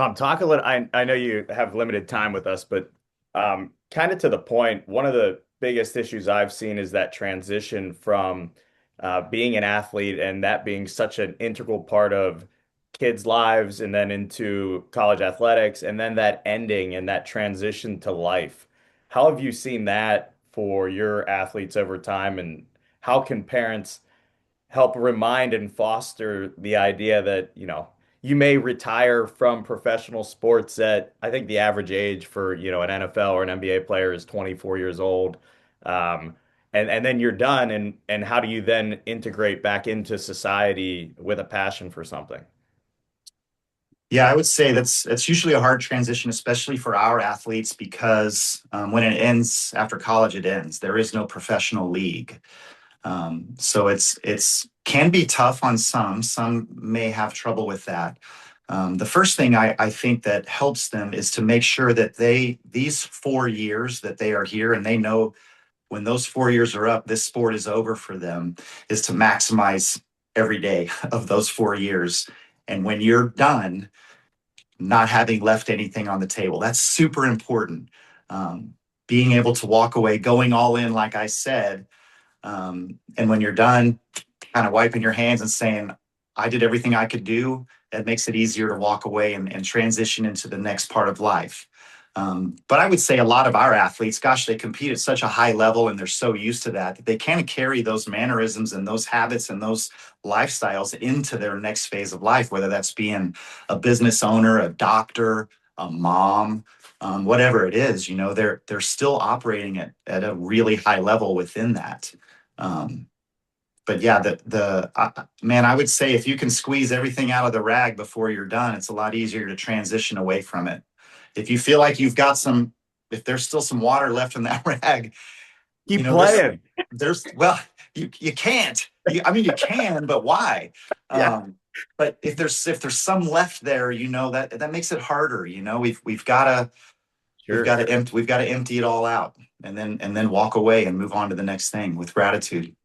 Tom, talk a little. I know you have limited time with us, but kind of to the point, one of the biggest issues I've seen is that transition from being an athlete and that being such an integral part of kids' lives and then into college athletics and then that ending and that transition to life. How have you seen that for your athletes over time, and how can parents help remind and foster the idea that, you may retire from professional sports at, I think the average age for, an NFL or an NBA player is 24 years old. And then you're done. And how do you then integrate back into society with a passion for something? Yeah, I would say that's usually a hard transition, especially for our athletes, because when it ends after college, it ends. There is no professional league, so it's can be tough on some. Some may have trouble with that. The first thing I think that helps them is to make sure that these 4 years that they are here and they know when those 4 years are up, this sport is over for them, is to maximize every day of those 4 years. And when you're done, not having left anything on the table. That's super important. Um, Being able to walk away, going all in, like I said, and when you're done, kind of wiping your hands and saying, I did everything I could do. That makes it easier to walk away and transition into the next part of life. But I would say a lot of our athletes, gosh, they compete at such a high level and they're so used to that they kind of carry those mannerisms and those habits and those lifestyles into their next phase of life, whether that's being a business owner, a doctor, a mom, whatever it is, they're still operating at a really high level within that. Um, but yeah, man, I would say if you can squeeze everything out of the rag before you're done, it's a lot easier to transition away from it. If you feel like if there's still some water left in that rag, you Keep know, there's, playing. well, you can't. I mean, you can, but why? Yeah, But if there's some left there, that makes it harder. We've got to sure. we've got to empty it all out, and then walk away and move on to the next thing with gratitude.